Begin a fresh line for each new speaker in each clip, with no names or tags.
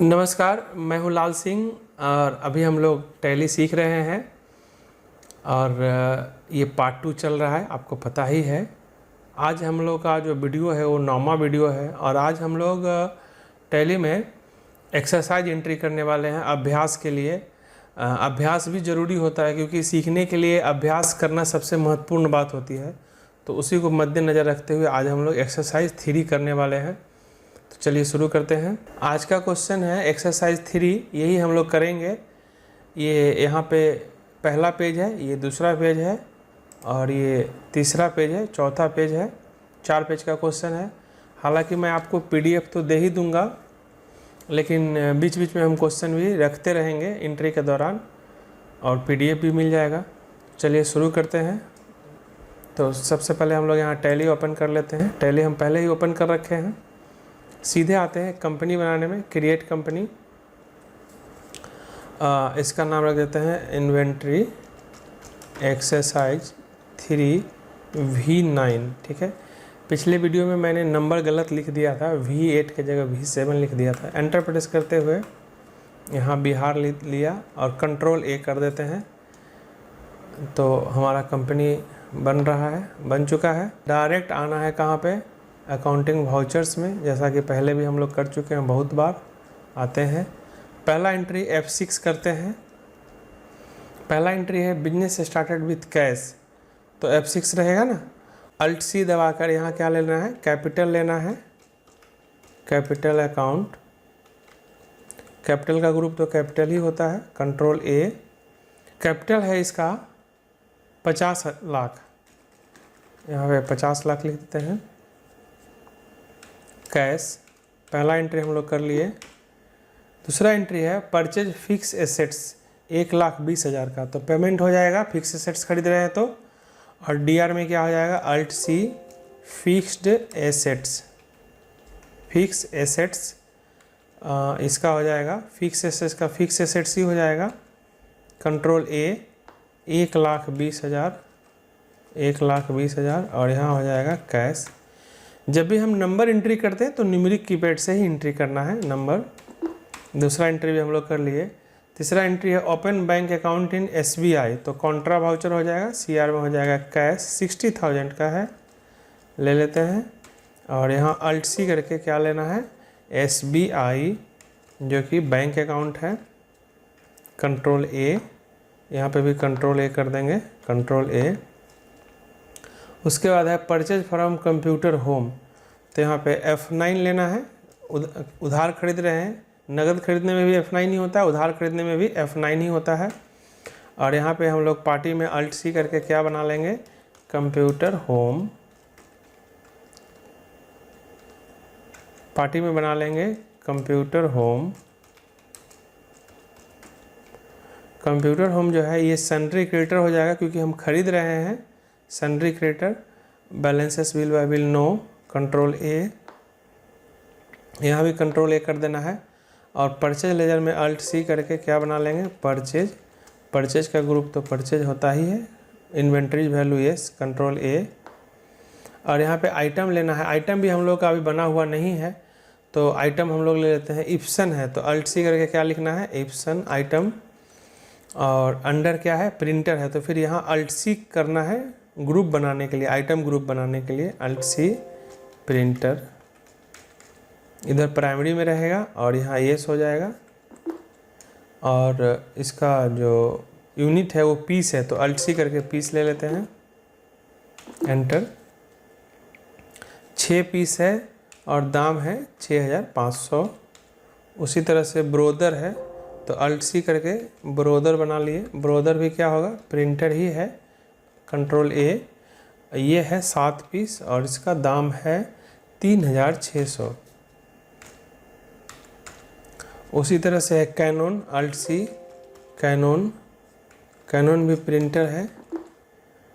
नमस्कार, मैं हूं लाल सिंह और अभी हम लोग टैली सीख रहे हैं और ये पार्ट 2 चल रहा है, आपको पता ही है। आज हम लोग का जो वीडियो है वो 9वां वीडियो है और आज हम लोग टैली में एक्सरसाइज एंट्री करने वाले हैं अभ्यास के लिए। अभ्यास भी ज़रूरी होता है क्योंकि सीखने के लिए अभ्यास करना सबसे महत्वपूर्ण बात होती है। तो उसी को मद्देनज़र रखते हुए आज हम लोग एक्सरसाइज 3 करने वाले हैं। तो चलिए शुरू करते हैं। आज का क्वेश्चन है एक्सरसाइज 3, यही हम लोग करेंगे। ये यहाँ पे पहला पेज है, ये दूसरा पेज है और ये तीसरा पेज है, चौथा पेज है। 4 पेज का क्वेश्चन है। हालांकि मैं आपको पीडीएफ तो दे ही दूंगा, लेकिन बीच बीच में हम क्वेश्चन भी रखते रहेंगे एंट्री के दौरान और पीडीएफ भी मिल जाएगा। चलिए शुरू करते हैं। तो सबसे पहले हम लोग यहाँ टैली ओपन कर लेते हैं। टैली हम पहले ही ओपन कर रखे हैं। सीधे आते हैं कंपनी बनाने में, क्रिएट कंपनी। इसका नाम रख देते हैं इन्वेंट्री एक्सरसाइज 3V9। ठीक है। पिछले वीडियो में मैंने नंबर गलत लिख दिया था, V8 की जगह V7 लिख दिया था। एंटर प्रेस करते हुए यहाँ बिहार लिया और कंट्रोल A कर देते हैं। तो हमारा कंपनी बन रहा है, बन चुका है। डायरेक्ट आना है कहाँ पे? अकाउंटिंग वाउचर्स में, जैसा कि पहले भी हम लोग कर चुके हैं, बहुत बार आते हैं। पहला एंट्री F6 करते हैं। पहला एंट्री है बिजनेस स्टार्टेड विथ कैश, तो F6 रहेगा ना। Alt C दबाकर यहाँ क्या लेना है? कैपिटल लेना है, कैपिटल अकाउंट। कैपिटल का ग्रुप तो कैपिटल ही होता है। Control A। कैपिटल है इसका 50 लाख, यहाँ पे 50 लाख लिख देते हैं। कैश पहला एंट्री हम लोग कर लिए। दूसरा एंट्री है परचेज फिक्स एसेट्स 1,20,000 का, तो पेमेंट हो जाएगा। फिक्स एसेट्स खरीद रहे हैं तो। और डीआर में क्या हो जाएगा? Alt C fixed assets, fix assets इसका हो जाएगा, फिक्स एसेट्स का फिक्स एसेट्स ही हो जाएगा। कंट्रोल A 1,20,000, 1,20,000 और यहाँ हो जाएगा कैश। जब भी हम नंबर एंट्री करते हैं तो न्यूमेरिक कीपैड से ही एंट्री करना है नंबर। दूसरा एंट्री भी हम लोग कर लिए। तीसरा एंट्री है open bank account in SBI, तो कॉन्ट्रा वाउचर हो जाएगा। CR में हो जाएगा कैश, 60,000 का है, ले लेते हैं। और यहाँ Alt C करके क्या लेना है? SBI जो कि बैंक अकाउंट है। कंट्रोल A, यहाँ पे भी कंट्रोल A कर देंगे, कंट्रोल A। उसके बाद है परचेज फ्रॉम कंप्यूटर होम, तो यहाँ पे F9 लेना है। उधार खरीद रहे हैं, नगद खरीदने में भी F9 ही होता है, उधार खरीदने में भी F9 ही होता है। और यहाँ पे हम लोग पार्टी में Alt C करके क्या बना लेंगे? Computer home. पार्टी में बना लेंगे कंप्यूटर होम। कंप्यूटर होम जो है ये सन्ड्री क्रेडिटर हो जाएगा क्योंकि हम खरीद रहे हैं। Sundry creditor, balances bill by bill no, control A। यहाँ भी कंट्रोल A कर देना है। और परचेज लेजर में Alt C करके क्या बना लेंगे? परचेज। परचेज का ग्रुप तो परचेज होता ही है। Inventories value yes, control A। और यहाँ पे आइटम लेना है। आइटम भी हम लोग का अभी बना हुआ नहीं है, तो आइटम हम लोग ले लेते हैं। इप्सन है तो Alt C करके क्या लिखना है? Ibsen item. और अंडर क्या है? प्रिंटर है, तो फिर यहाँ Alt C करना है ग्रुप बनाने के लिए, आइटम ग्रुप बनाने के लिए Alt C प्रिंटर। इधर प्राइमरी में रहेगा और यहाँ येस हो जाएगा। और इसका जो यूनिट है वो पीस है, तो Alt C करके पीस ले लेते हैं। एंटर। 6 पीस है और दाम है 6,500। उसी तरह से ब्रोदर है तो Alt C करके ब्रोदर बना लिए। ब्रोदर भी क्या होगा? प्रिंटर ही है। Control A। ये है 7 पीस और इसका दाम है 3,600। उसी तरह से है Canon, Alt C Canon. Canon भी प्रिंटर है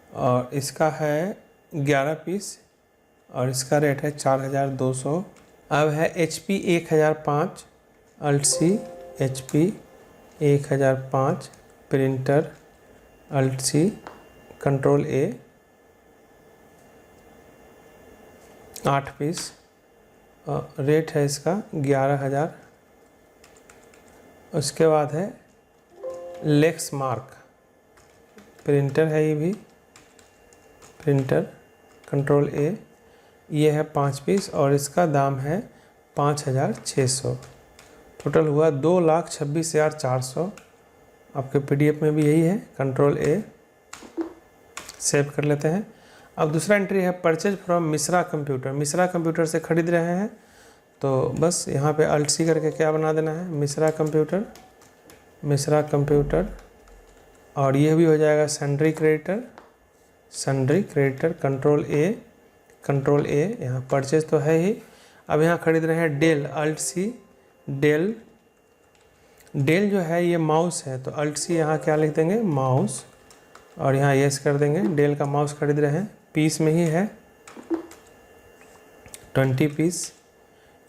और इसका है 11 पीस और इसका रेट है 4,200। अब है HP 1005, Alt C HP 1005 printer, Alt C control A 8 piece. Rate है इसका 11,000। उसके बाद है लेक्समार्क प्रिंटर है, ये भी प्रिंटर कंट्रोल ए, ये है 5 पीस और इसका दाम है 5,600। टोटल हुआ 2,26,400। आपके PDF में भी यही है, कंट्रोल ए सेव कर लेते हैं। अब दूसरा एंट्री है purchase from Mishra computer. Mishra computer से ख़रीद रहे हैं तो बस यहाँ पे अल्ट सी करके क्या बना देना है, मिश्रा कंप्यूटर, मिश्रा कंप्यूटर। और ये भी हो जाएगा sundry creditor, sundry creditor control ए, कंट्रोल ए। यहाँ परचेज तो है ही। अब यहाँ ख़रीद रहे हैं Dell, alt C Dell. Dell जो है ये माउस है तो अल्ट सी यहाँ क्या लिख देंगे, माउस, और यहाँ यस कर देंगे। डेल का माउस खरीद रहे हैं, पीस में ही है 20 पीस।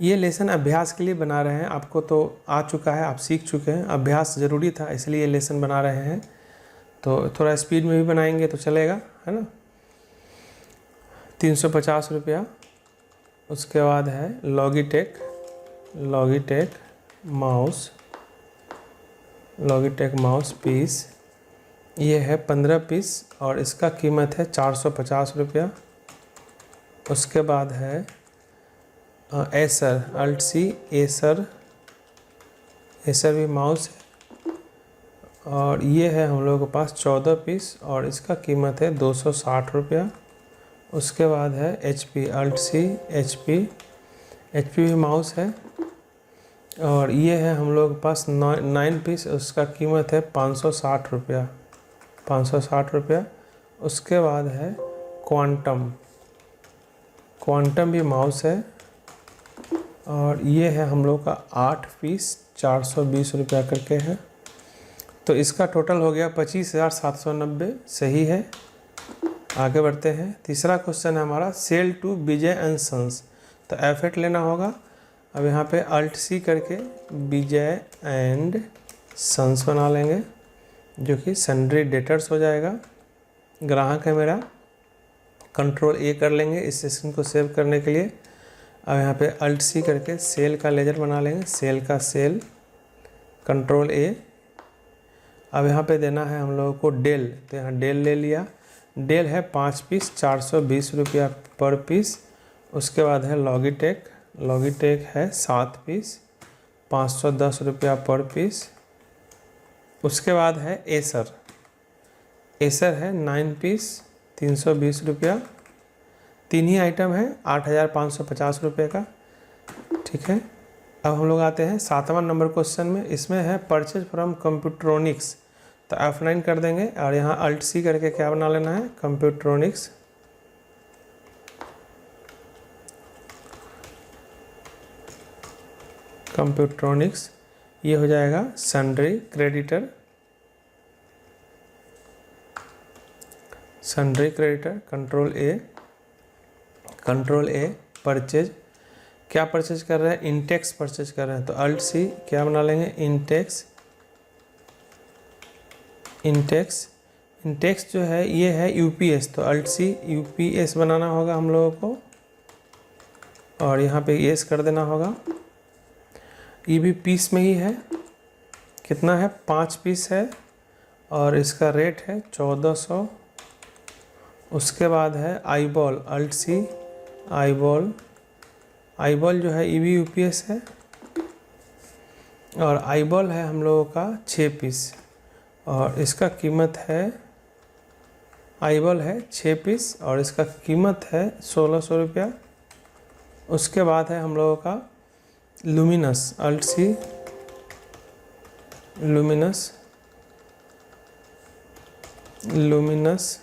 ये लेसन अभ्यास के लिए बना रहे हैं, आपको तो आ चुका है, आप सीख चुके हैं। अभ्यास ज़रूरी था इसलिए ये लेसन बना रहे हैं, तो थोड़ा स्पीड में भी बनाएंगे तो चलेगा, है ना। 350 रुपया। उसके बाद है Logitech, Logitech mouse, Logitech mouse piece, ये है 15 पीस और इसका कीमत है 450 रुपया। उसके बाद है Acer, alt C Acer, Acer भी माउस है और ये है हम लोगों के पास 14 पीस और इसका कीमत है 260 रुपया। उसके बाद है HP, alt C HP, HP भी माउस है और ये है हम लोगों के पास 9 पीस, उसका कीमत है 560 रुपया, 560 रुपया। उसके बाद है क्वांटम, क्वांटम भी माउस है और ये है हम लोग का 8 पीस, 420 रुपया करके है। तो इसका टोटल हो गया 25,790, सही है। आगे बढ़ते हैं। तीसरा क्वेश्चन है हमारा sale to Vijay and sons, तो F8 लेना होगा। अब यहाँ पे अल्ट सी करके विजय एंड सन्स बना लेंगे जो कि सन्ड्री डेटर्स हो जाएगा। ग्राहक है मेरा, कंट्रोल ए कर लेंगे इस सेशन को सेव करने के लिए। अब यहाँ पे अल्ट सी करके सेल का लेजर बना लेंगे, सेल का सेल, कंट्रोल ए। अब यहाँ पे देना है हम लोगों को डेल, तो यहाँ डेल ले लिया। डेल है 5 पीस, 420 रुपया पर पीस। उसके बाद है लॉगिटेक, लॉगिटेक है 7 पीस, 510 रुपया पर पीस। उसके बाद है एसर, एसर है 9 पीस, 320 रुपया। 3 ही आइटम है, 8,550 रुपये का, ठीक है। अब हम लोग आते हैं 7वां नंबर क्वेश्चन में। इसमें है परचेज फ्रॉम कंप्यूट्रॉनिक्स, तो F9 कर देंगे और यहाँ अल्ट सी करके क्या बना लेना है, कंप्यूट्रॉनिक्स। कंप्यूट्रॉनिक्स ये हो जाएगा sundry creditor, sundry creditor control ए, कंट्रोल ए। परचेज क्या परचेज कर रहे हैं, इंटेक्स परचेज कर रहे हैं, तो अल्ट सी क्या बना लेंगे, इंटेक्स, इंटेक्स। इंटेक्स जो है ये है यूपीएस, तो अल्ट सी यूपीएस बनाना होगा हम लोगों को और यहाँ पे एस कर देना होगा। ये भी पीस में ही है, कितना है, 5 पीस है और इसका रेट है 1400। उसके बाद है iBall, alt C iBall, iBall जो है ये भी यूपीएस है और आईबॉल है हम लोगों का 6 पीस और इसका कीमत है, आईबॉल है 6 पीस और इसका कीमत है 1600 रुपया। उसके बाद है हम लोगों का Luminous, alt C Luminous, Luminous,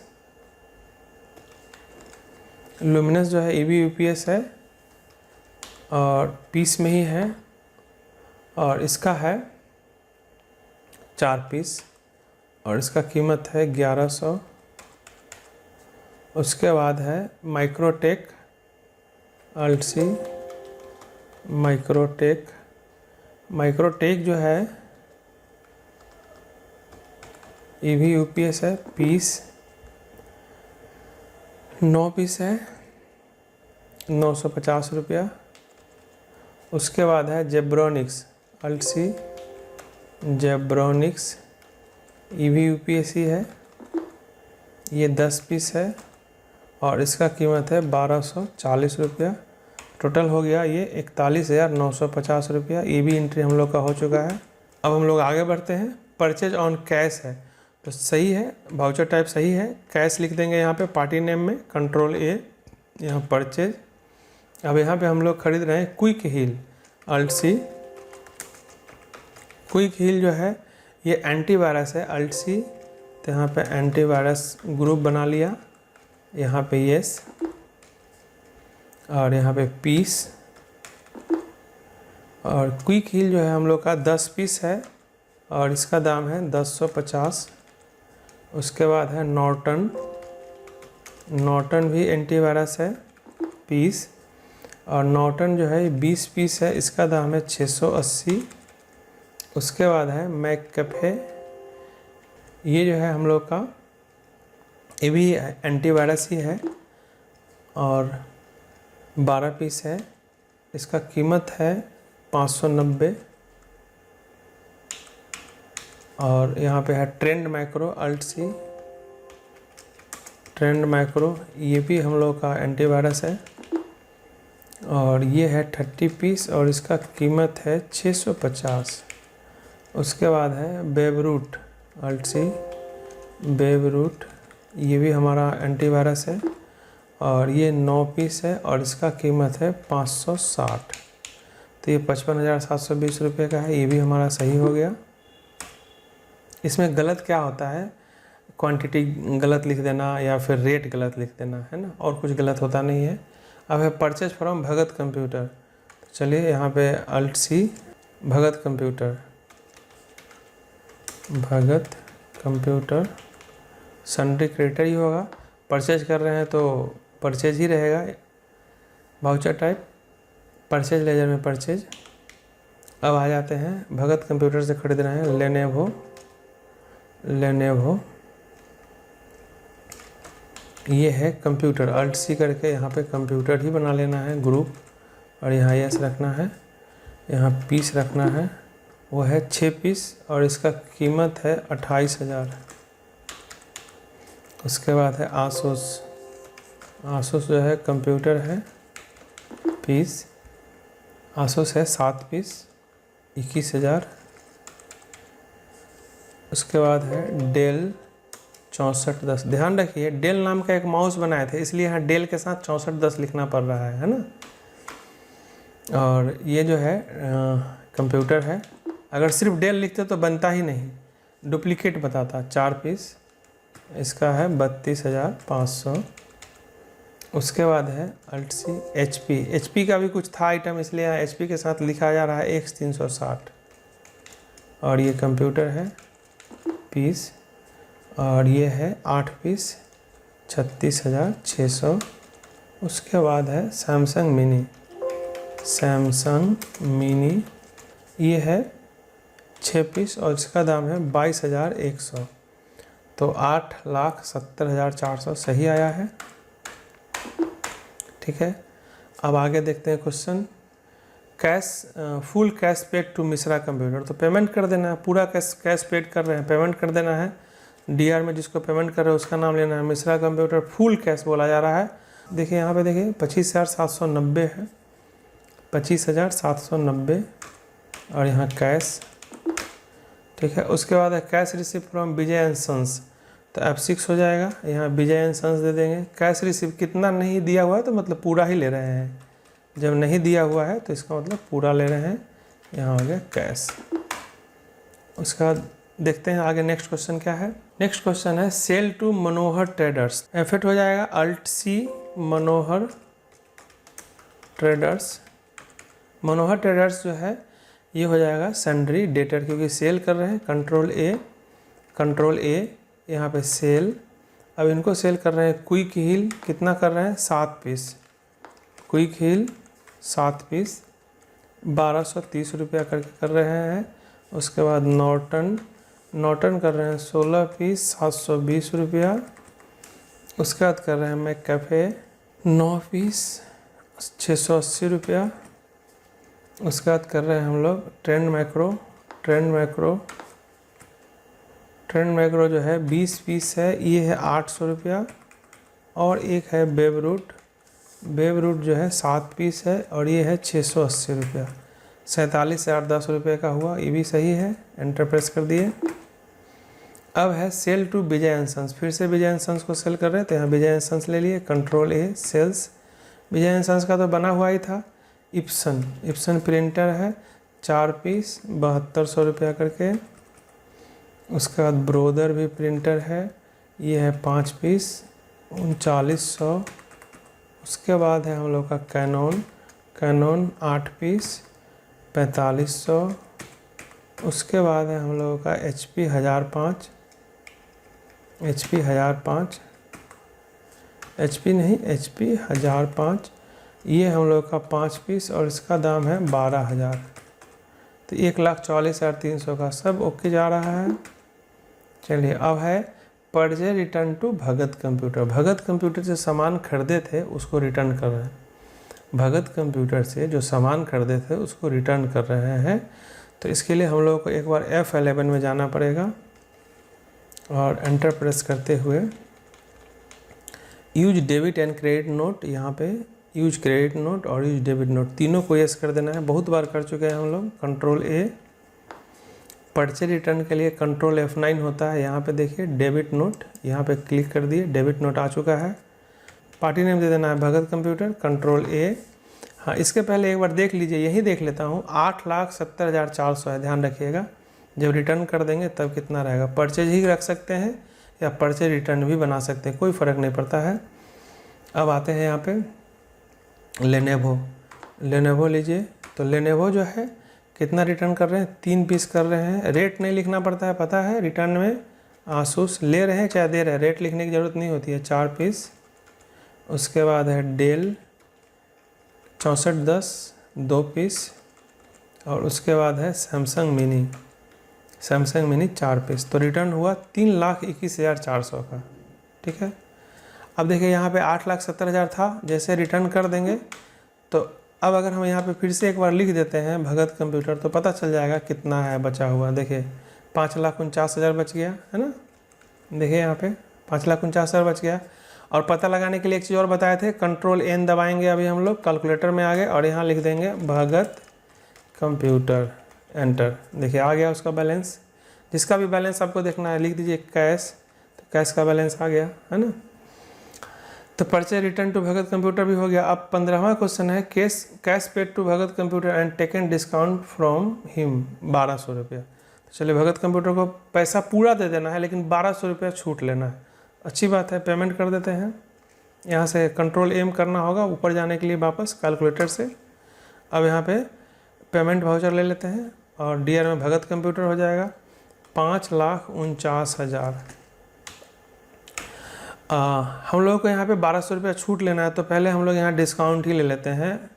Luminous जो है ये भी यूपीएस है और पीस में ही है और इसका है 4 पीस और इसका कीमत है 1100। उसके बाद है Microtek, alt C Microtek, Microtek जो है ये भी यूपीएस है, पीस 9 पीस है, 950 रुपया। उसके बाद है Zebronics, alt C Zebronics EV UPSC है, ये 10 पीस है और इसका कीमत है 1240 रुपया। टोटल हो गया ये 41,950 रुपया। ये भी एंट्री हम लोग का हो चुका है। अब हम लोग आगे बढ़ते हैं। परचेज ऑन कैश है तो सही है, वाउचर टाइप सही है, कैश लिख देंगे यहाँ पे पार्टी नेम में, कंट्रोल A, यहाँ परचेज। अब यहाँ पे हम लोग खरीद रहे हैं Quick Heal alt C। Quick Heal जो है ये एंटीवायरस है अल्ट C, तो यहाँ पे एंटीवायरस ग्रुप बना लिया, यहाँ पे यस और यहाँ पे पीस। और क्विक हील जो है हम लोग का 10 पीस है और इसका दाम है 1050। उसके बाद है नॉर्टन, नॉर्टन भी एंटीवायरस है पीस, और नॉर्टन जो है 20 पीस है, इसका दाम है 680। उसके बाद है मैककैफे, ये जो है हम लोग का ये भी एंटीवायरस ही है और 12 पीस है, इसका कीमत है 590। और यहाँ पे है Trend Micro alt C, Trend Micro ये भी हम लोग का एंटीवायरस है और ये है 30 पीस और इसका कीमत है 650। उसके बाद है बेबरूट अल्ट C, बेबरूट ये भी हमारा एंटीवायरस है और ये 9 पीस है और इसका कीमत है 560। तो ये 55,720 रुपये का है, ये भी हमारा सही हो गया। इसमें गलत क्या होता है, क्वांटिटी गलत लिख देना या फिर रेट गलत लिख देना, है ना, और कुछ गलत होता नहीं है। अब है परचेज फ्रॉम भगत कंप्यूटर, तो चलिए यहाँ पे अल्ट C भगत कंप्यूटर, भगत कंप्यूटर सन्ड्री क्रेडिटर ही होगा, परचेज कर रहे हैं तो परचेज ही रहेगा, वाउचर टाइप परचेज लेजर में परचेज। अब आ जाते हैं भगत कंप्यूटर से खरीद रहे हैं लेनेवो, लेनेवो ये है कंप्यूटर अल्ट C करके यहाँ पे कंप्यूटर ही बना लेना है ग्रुप, और यहाँ यस रखना है, यहाँ पीस रखना है, वो है 6 पीस और इसका कीमत है 28,000। उसके बाद है आसूस, आसूस जो है कंप्यूटर है पीस, आसूस है 7 पीस 21,000। उसके बाद है डेल 6410, ध्यान रखिए डेल नाम का एक माउस बनाए थे इसलिए यहाँ डेल के साथ 6410 लिखना पड़ रहा है ना। और ये जो है कंप्यूटर है, अगर सिर्फ डेल लिखते तो बनता ही नहीं, डुप्लीकेट बताता। 4 पीस, इसका है 32,500। उसके बाद है अल्ट C HP का भी कुछ था आइटम, इसलिए यहाँ HP के साथ लिखा जा रहा है X360। और ये कंप्यूटर है पीस और ये है 8 पीस 36,600। उसके बाद है सैमसंग मिनी, सैमसंग मिनी ये है 6 पीस और इसका दाम है 22,100। तो 8,70,400 सही आया है, ठीक है। अब आगे देखते हैं question. Cash full cash paid to Mishra computer, तो पेमेंट कर देना है, पूरा कैश पेड कर रहे हैं, पेमेंट कर देना है। DR में जिसको पेमेंट कर रहे हैं उसका नाम लेना है, मिश्रा कंप्यूटर फुल कैश बोला जा रहा है। देखिए यहाँ पे देखिए 25,790 है, 25,790 और यहाँ कैश, ठीक है। उसके बाद है cash receive from Vijay and sons, तो F6 हो जाएगा, यहाँ विजय एंड सन्स दे देंगे। कैश रिसीव कितना नहीं दिया हुआ है तो मतलब पूरा ही ले रहे हैं, जब नहीं दिया हुआ है तो इसका मतलब पूरा ले रहे हैं, यहाँ हो गया कैश। उसके बाद देखते हैं आगे नेक्स्ट क्वेश्चन क्या है। नेक्स्ट क्वेश्चन है sale to Manohar traders, effect हो जाएगा alt C Manohar traders. Manohar traders जो है ये हो जाएगा सन्ड्री डेटर, क्योंकि सेल कर रहे हैं, कंट्रोल A यहाँ पे सेल। अब इनको सेल कर रहे हैं क्विक हील, कितना कर रहे हैं 7 पीस, क्विक हील 7 पीस 1230 रुपया करके कर रहे हैं। उसके बाद नॉर्टन कर रहे हैं 16 पीस 720 रुपया। उसके बाद कर रहे हैं मैककैफे 9 पीस 680 रुपया। उसके बाद कर रहे हैं हम लोग ट्रेंड ट्रेंड मैक्रो जो है 20 पीस है, ये है 800 रुपया। और एक है बेब रूट जो है 7 पीस है और ये है 680 रुपया। 47,810 रुपये का हुआ, ये भी सही है। एंटर प्रेस कर दिए। अब है sale to Vijay and sons, फिर से विजय एंड सन्स को सेल कर रहे हैं तो यहाँ विजय एंड सन्स ले लिए, control A sales. Vijay and sons का तो बना हुआ ही था। इप्सन प्रिंटर है 4 पीस 7200 रुपया करके। उसके बाद ब्रोदर भी प्रिंटर है, ये है 5 पीस 3900। उसके बाद है हम लोग का कैनोन 8 पीस 4500। उसके बाद है हम लोगों का HP 1005 ये हम लोग का 5 पीस और इसका दाम है 12,000। तो 1,40,300 का सब ओके जा रहा है। चलिए अब है purchase return to Bhagat computer से सामान खरीदे थे उसको रिटर्न कर रहे हैं। भगत कंप्यूटर से जो सामान खरीदे थे उसको रिटर्न कर रहे हैं। तो इसके लिए हम लोगों को एक बार F11 में जाना पड़ेगा और एंटर प्रेस करते हुए use debit and credit note, यहाँ पे यूज क्रेडिट नोट और यूज डेबिट नोट तीनों को यस कर देना है। बहुत बार कर चुके हैं हम लोग। कंट्रोल ए। परचेज रिटर्न के लिए कंट्रोल F9 होता है। यहाँ पे देखिए डेबिट नोट, यहाँ पे क्लिक कर दिए, डेबिट नोट आ चुका है। पार्टी नेम दे देना है भगत कंप्यूटर, कंट्रोल ए। हाँ, इसके पहले एक बार देख लीजिए, यही देख लेता हूँ। 8,70,400 है, ध्यान रखिएगा। जब रिटर्न कर देंगे तब कितना रहेगा। परचेज ही रख सकते हैं या परचेज रिटर्न भी बना सकते हैं, कोई फ़र्क नहीं पड़ता है। अब आते हैं यहाँ पे लेनेवो लीजिए। तो लेनेवो जो है कितना रिटर्न कर रहे हैं, 3 पीस कर रहे हैं। रेट नहीं लिखना पड़ता है, पता है। रिटर्न में आसूस ले रहे हैं चाहे दे रहे हैं, रेट लिखने की ज़रूरत नहीं होती है। 4 पीस। उसके बाद है डेल 6410 2 पीस। और उसके बाद है सैमसंग मिनी 4 पीस। तो रिटर्न हुआ 3,21,400 का। ठीक है। अब देखिए यहाँ पे 8,70,000 था, जैसे रिटर्न कर देंगे तो अब अगर हम यहाँ पे फिर से एक बार लिख देते हैं भगत कंप्यूटर तो पता चल जाएगा कितना है बचा हुआ। देखिए 5,49,000 बच गया है ना। देखिए यहाँ पे 5,49,000 बच गया। और पता लगाने के लिए एक चीज़ और बताए थे, कंट्रोल N दबाएंगे अभी हम लोग, कैलकुलेटर में आ गए और यहाँ लिख देंगे भगत कंप्यूटर, एंटर। देखिए आ गया उसका बैलेंस। जिसका भी बैलेंस आपको देखना है लिख दीजिए कैश, तो कैश का बैलेंस आ गया है ना। तो purchase return to Bhagat computer भी हो गया। अब 15वां क्वेश्चन है cash paid to Bhagat computer and taken discount from him 1200 रुपया। तो चलिए भगत कंप्यूटर को पैसा पूरा दे देना है लेकिन 1200 रुपया छूट लेना है। अच्छी बात है, पेमेंट कर देते हैं। यहाँ से कंट्रोल M करना होगा ऊपर जाने के लिए वापस कैलकुलेटर से। अब यहाँ पे पेमेंट वाउचर ले लेते हैं और DR में भगत कंप्यूटर हो जाएगा 5,49,000। हम लोग को यहाँ पे 1200 रुपया छूट लेना है तो पहले हम लोग यहाँ डिस्काउंट ही ले लेते हैं।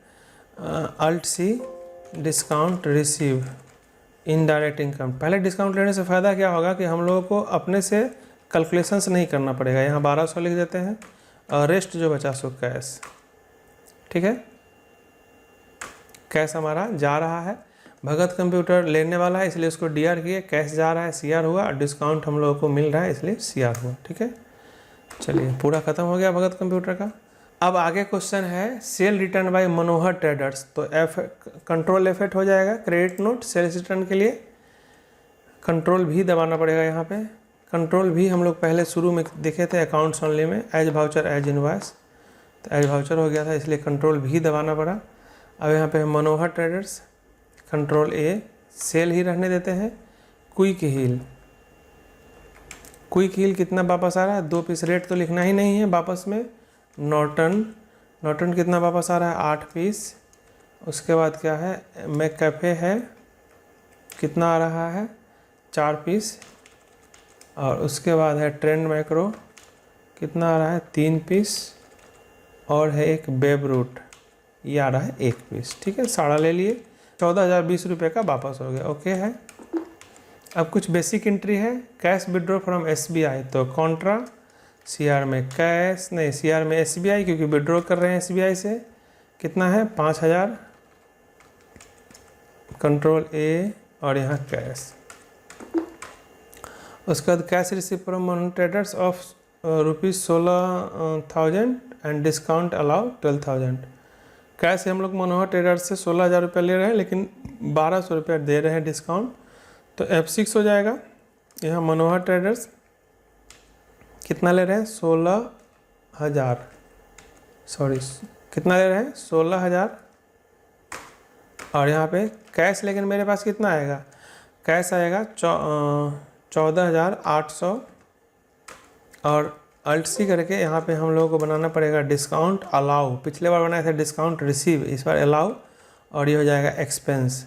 Alt+C discount receive indirect income. पहले डिस्काउंट लेने से फ़ायदा क्या होगा कि हम लोगों को अपने से कैलकुलेशंस नहीं करना पड़ेगा। यहाँ 1200 लिख देते हैं और रेस्ट जो बचा सो कैश। ठीक है, कैश हमारा जा रहा है। भगत कंप्यूटर लेने वाला है इसलिए उसको DR किए, कैश जा रहा है CR हुआ और डिस्काउंट हम लोगों को मिल रहा है इसलिए CR हुआ। ठीक है, चलिए पूरा ख़त्म हो गया भगत कंप्यूटर का। अब आगे क्वेश्चन है सेल रिटर्न बाय मनोहर ट्रेडर्स। तो कंट्रोल F8 हो जाएगा क्रेडिट नोट सेल्स रिटर्न के लिए। कंट्रोल V दबाना पड़ेगा यहाँ पे। कंट्रोल V हम लोग पहले शुरू में देखे थे अकाउंट्स ओनली में, एज वाउचर एज इनवॉइस। तो एज वाउचर हो गया था इसलिए कंट्रोल V दबाना पड़ा। अब यहाँ पे मनोहर ट्रेडर्स, कंट्रोल A, सेल ही रहने देते हैं। क्विक हील कितना वापस आ रहा है, 2 पीस। रेट तो लिखना ही नहीं है वापस में। नॉर्टन कितना वापस आ रहा है, 8 पीस। उसके बाद क्या है, मैककैफे है, कितना आ रहा है, 4 पीस। और उसके बाद है ट्रेंड मैक्रो, कितना आ रहा है, 3 पीस। और है एक बेब रूट, ये आ रहा है 1 पीस। ठीक है, सारा ले लिए, 14,020 रुपये का वापस हो गया। ओके है। अब कुछ बेसिक एंट्री है। कैश विड्रॉ फ्रॉम SBI, तो कॉन्ट्रा CR में कैश नहीं, CR में SBI क्योंकि विड्रॉ कर रहे हैं SBI से। कितना है, 5,000। कंट्रोल A और यहाँ कैश। उसके बाद cash receive from Manohar traders of ₹16,000 and discount allow 12,000। Cash हम लोग मनोहर ट्रेडर्स से 16,000 रुपये ले रहे हैं, लेकिन 1,200 रुपये दे रहे हैं डिस्काउंट, तो F6 हो जाएगा। यहाँ मनोहर ट्रेडर्स कितना ले रहे हैं? 16,000, सॉरी कितना ले रहे हैं? 16,000। और यहाँ पे कैश, लेकिन मेरे पास कितना आएगा? कैश आएगा 14,800। और अल्ट सी करके यहाँ पे हम लोगों को बनाना पड़ेगा डिस्काउंट अलाउ। पिछले बार बनाया था डिस्काउंट रिसीव, इस बार अलाउ, और ये हो जाएगा एक्सपेंस,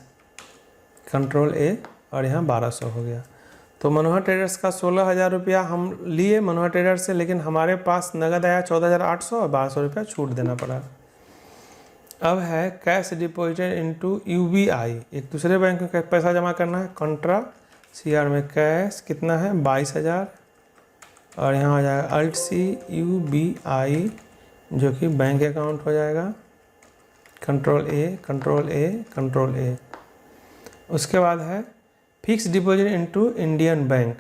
कंट्रोल A, और यहाँ 1,200 हो गया। तो मनोहर ट्रेडर्स का 16,000 रुपया हम लिए मनोहर ट्रेडर्स से, लेकिन हमारे पास नगद आया 14,800 और 1,200 रुपया छूट देना पड़ा। अब है कैश डिपॉजिटेड इनटू UBI, एक दूसरे बैंक में पैसा जमा करना है। कंट्रा CR में कैश कितना है? 22,000, और यहाँ आ जाएगा अल्ट C UBI, जो कि बैंक अकाउंट हो जाएगा। Control A, control A, control A। उसके बाद है fix deposit into Indian bank,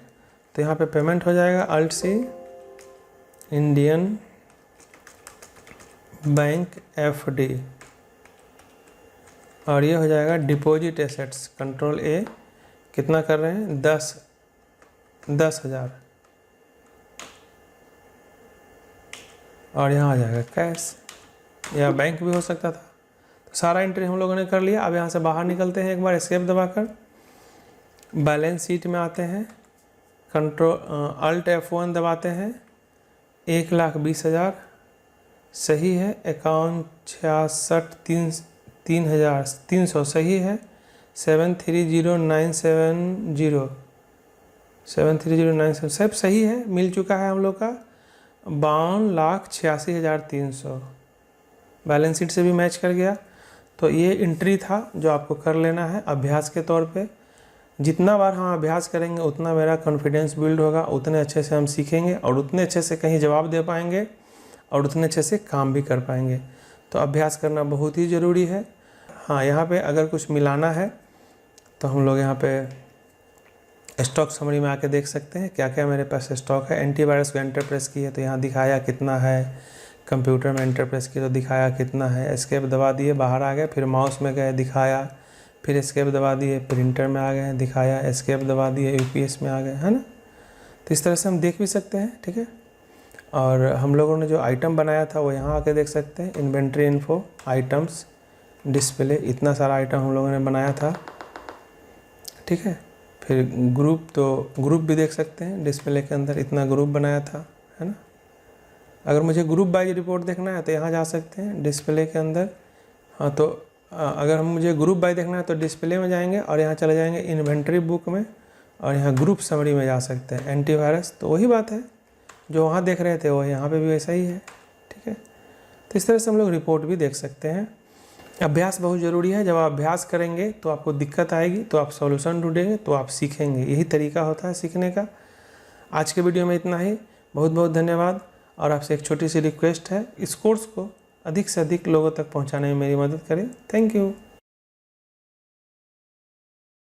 तो यहाँ पे पेमेंट हो जाएगा alt C Indian bank FD, और ये हो जाएगा डिपॉजिट एसेट्स, कंट्रोल A। कितना कर रहे हैं? 10,000, और यहाँ आ जाएगा कैश, या बैंक भी हो सकता था। तो सारा एंट्री हम लोगों ने कर लिया। अब यहाँ से बाहर निकलते हैं, एक बार एस्केप दबाकर बैलेंस शीट में आते हैं, कंट्रोल अल्ट F1 दबाते हैं। 1,20,000 सही है, अकाउंट 66,300 सही है, 730,970 सब सही है, मिल चुका है हम लोग का 52,86,300, बैलेंस शीट से भी मैच कर गया। तो ये एंट्री था जो आपको कर लेना है अभ्यास के तौर पे। जितना बार हम अभ्यास करेंगे उतना मेरा कॉन्फिडेंस बिल्ड होगा, उतने अच्छे से हम सीखेंगे, और उतने अच्छे से कहीं जवाब दे पाएंगे, और उतने अच्छे से काम भी कर पाएंगे। तो अभ्यास करना बहुत ही ज़रूरी है। हाँ, यहाँ पे अगर कुछ मिलाना है तो हम लोग यहाँ पे स्टॉक समरी में आके देख सकते हैं क्या क्या मेरे पास स्टॉक है। एंटीवायरस को एंटर प्रेस किए तो यहाँ दिखाया कितना है, कंप्यूटर में एंटर प्रेस किए तो दिखाया कितना है। एस्केप दबा दिए, बाहर आ गए, फिर माउस में गए दिखाया, फिर एस्केप दबा दिए, प्रिंटर में आ गए दिखाया, एस्केप दबा दिए, UPS में आ गए, है ना। तो इस तरह से हम देख भी सकते हैं, ठीक है। और हम लोगों ने जो आइटम बनाया था वो यहाँ आके देख सकते हैं, इन्वेंट्री इन्फो, आइटम्स, डिस्प्ले, इतना सारा आइटम हम लोगों ने बनाया था, ठीक है। फिर ग्रुप, तो ग्रुप भी देख सकते हैं, डिस्प्ले के अंदर इतना ग्रुप बनाया था, है ना। अगर मुझे ग्रुप वाइज रिपोर्ट देखना है तो यहाँ जा सकते हैं डिस्प्ले के अंदर। हाँ, तो अगर मुझे ग्रुप वाइज देखना है तो डिस्प्ले में जाएंगे और यहाँ चले जाएंगे इन्वेंट्री बुक में, और यहाँ ग्रुप समरी में जा सकते हैं। एंटीवायरस तो वही बात है जो वहाँ देख रहे थे, वो यहाँ पे भी वैसा ही है, ठीक है। तो इस तरह से हम लोग रिपोर्ट भी देख सकते हैं। अभ्यास बहुत ज़रूरी है। जब आप अभ्यास करेंगे तो आपको दिक्कत आएगी, तो आप सॉल्यूशन ढूंढेंगे, तो आप सीखेंगे। यही तरीका होता है सीखने का। आज के वीडियो में इतना ही। बहुत बहुत धन्यवाद। और आपसे एक छोटी सी रिक्वेस्ट है, इस कोर्स को अधिक से अधिक लोगों तक पहुंचाने में मेरी मदद करें। Thank you.